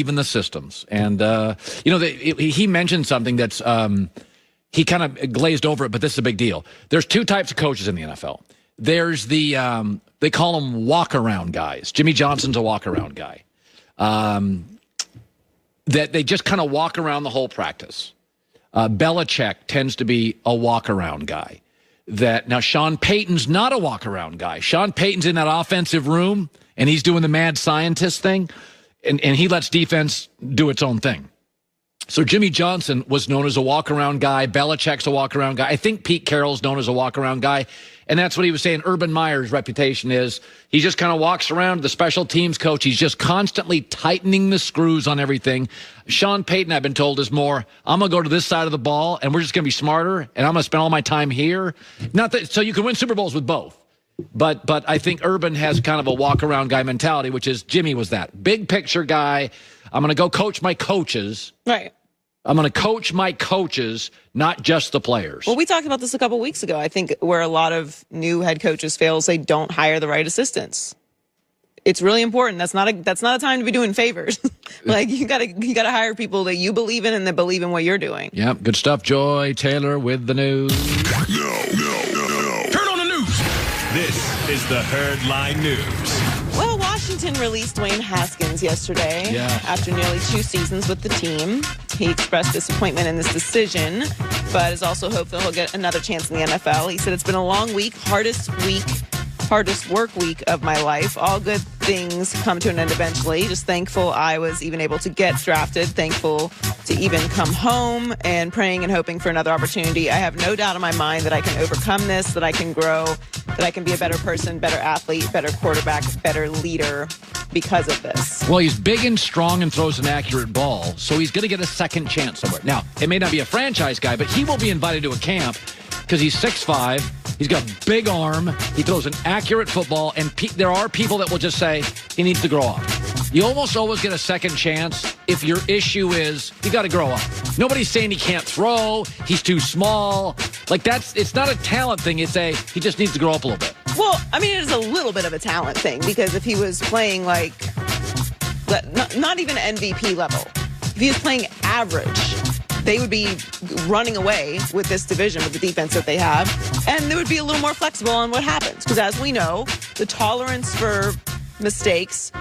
even the systems. And, he mentioned something that's, he kind of glazed over it, but this is a big deal. There's two types of coaches in the NFL. There's the, they call them walk-around guys. Jimmy Johnson's a walk-around guy. That they just kind of walk around the whole practice. Belichick tends to be a walk-around guy. Now, Sean Payton's not a walk-around guy. Sean Payton's in that offensive room, and he's doing the mad scientist thing, and he lets defense do its own thing. So Jimmy Johnson was known as a walk-around guy. Belichick's a walk-around guy. I think Pete Carroll's known as a walk-around guy. And that's what he was saying. Urban Meyer's reputation is he just kind of walks around, the special teams coach. He's just constantly tightening the screws on everything. Sean Payton, I've been told, is more, I'm going to go to this side of the ball, and we're just going to be smarter, and I'm going to spend all my time here. Not that, so you can win Super Bowls with both. But I think Urban has kind of a walk-around guy mentality, which is Jimmy was that. Big picture guy. I'm going to go coach my coaches. Right. I'm going to coach my coaches, not just the players. Well, we talked about this a couple weeks ago. I think where a lot of new head coaches fail is they don't hire the right assistants. It's really important. That's not a time to be doing favors. Like you gotta hire people that you believe in and that believe in what you're doing. Yep, good stuff. Joy Taylor with the news. No. Turn on the news. This is the Herdline News. Well, Washington released Dwayne Haskins yesterday after nearly 2 seasons with the team. He expressed disappointment in this decision, but is also hopeful he'll get another chance in the NFL. He said, it's been a long week, hardest work week of my life. All good things come to an end eventually. Just thankful I was even able to get drafted. Thankful to even come home, and praying and hoping for another opportunity. I have no doubt in my mind that I can overcome this, that I can grow, that I can be a better person, better athlete, better quarterback, better leader because of this. Well, he's big and strong and throws an accurate ball, so he's going to get a second chance somewhere. Now, it may not be a franchise guy, but he will be invited to a camp because he's 6'5". He's got a big arm. He throws an accurate football, and there are people that will just say he needs to grow up. You almost always get a second chance if your issue is you got to grow up. Nobody's saying he can't throw, he's too small. Like it's not a talent thing. It's he just needs to grow up a little bit. Well, I mean, it is a little bit of a talent thing because if he was playing like not even MVP level, if he was playing average, they would be running away with this division with the defense that they have, and they would be a little more flexible on what happens. Because as we know, the tolerance for mistakes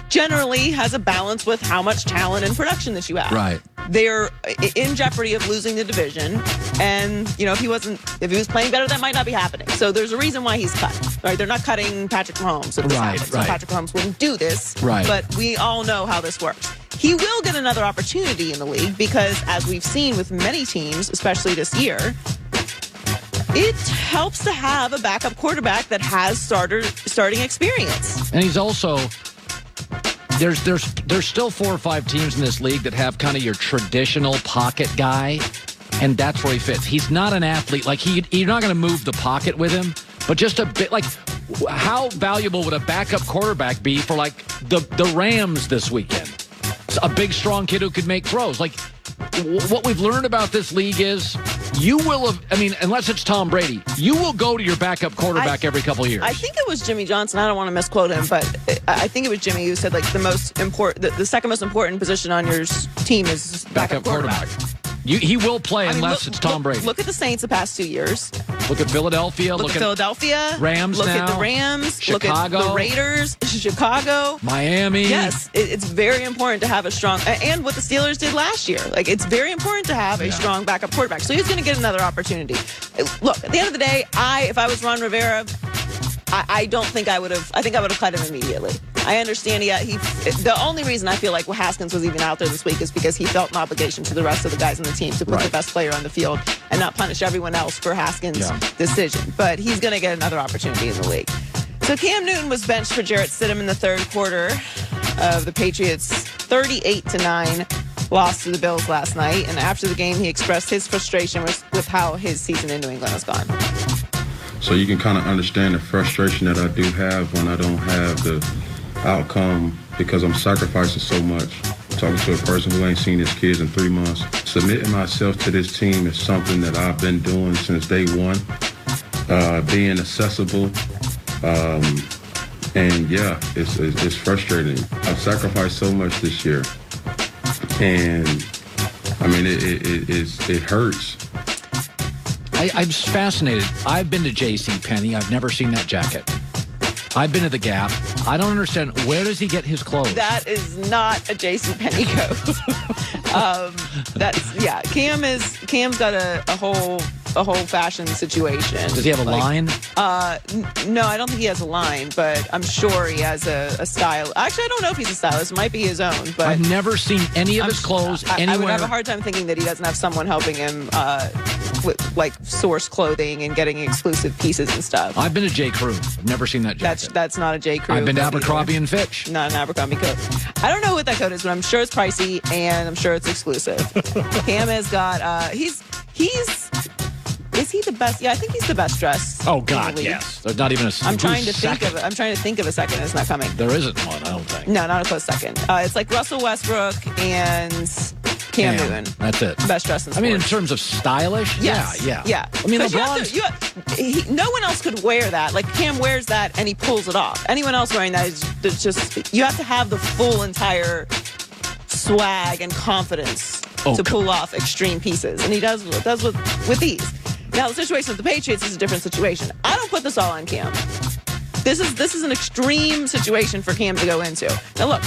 generally has a balance with how much talent and production that you have. Right. They're in jeopardy of losing the division, and if he was playing better, that might not be happening. So there's a reason why he's cut. Right? They're not cutting Patrick Mahomes. If this happens. So Patrick Mahomes wouldn't do this. Right. But we all know how this works. He will get another opportunity in the league because, as we've seen with many teams, especially this year, it helps to have a backup quarterback that has starting experience. And he's also there's still 4 or 5 teams in this league that have kind of your traditional pocket guy, and that's where he fits. He's not an athlete. Like you're not going to move the pocket with him, but just a bit. Like, how valuable would a backup quarterback be for like the Rams this weekend? A big, strong kid who could make throws. Like, what we've learned about this league is you will have, unless it's Tom Brady, you will go to your backup quarterback every couple of years. I think it was Jimmy Johnson. I don't want to misquote him, but I think it was Jimmy who said, like, the second most important position on your team is backup quarterback. He will play unless it's Tom Brady. Look at the Saints the past 2 years. Look at Philadelphia. Look at Philadelphia. Rams Look now. at the Rams. Chicago. Look at the Raiders. Chicago. Miami. Yes, it's very important to have a strong, and what the Steelers did last year. Like, it's very important to have a strong backup quarterback. So he's going to get another opportunity. Look, at the end of the day, if I was Ron Rivera, I don't think I would have. I think I would have cut him immediately. I understand the only reason I feel like Haskins was even out there this week is because he felt an obligation to the rest of the guys on the team to put the best player on the field and not punish everyone else for Haskins' decision. But he's going to get another opportunity in the league. So Cam Newton was benched for Jarrett Stidham in the third quarter of the Patriots' 38-9 loss to the Bills last night. And after the game, he expressed his frustration with how his season in New England has gone. So you can kind of understand the frustration that I do have when I don't have the outcome because I'm sacrificing so much. Talking to a person who ain't seen his kids in 3 months. Submitting myself to this team is something that I've been doing since day one. Being accessible. And yeah, it's frustrating. I've sacrificed so much this year. And I mean, it hurts. I'm fascinated. I've been to J.C. Penney. I've never seen that jacket. I've been to the Gap. I don't understand. Where does he get his clothes? That is not a J.C. Penney coat. Cam's got a whole fashion situation. Does he have a line? No, I don't think he has a line, but I'm sure he has a style. Actually, I don't know if he's a stylist. It might be his own. But I've never seen any of his clothes anywhere. I would have a hard time thinking that he doesn't have someone helping him with, like, source clothing and getting exclusive pieces and stuff. I've been to J. Crew. I've never seen that jacket. That's not a J. Crew. I've been to Abercrombie and Fitch. Not an Abercrombie coat. I don't know what that coat is, but I'm sure it's pricey and I'm sure it's exclusive. Cam has got is he the best? Yeah, I think he's the best dressed. Oh God, yes. There's not even a. I'm trying to think of a second. It's not coming. There isn't one, I don't think. No, not a close second. It's like Russell Westbrook and Cam Newton. That's it. Best dressed in sports. I mean, in terms of stylish, yes. yeah. I mean, LeBron's. No one else could wear that. Like, Cam wears that and he pulls it off. Anyone else wearing that is just. You have to have the full entire swag and confidence to pull off extreme pieces, and he does with these. Now, the situation with the Patriots is a different situation. I don't put this all on Cam. This is an extreme situation for Cam to go into. Now, look.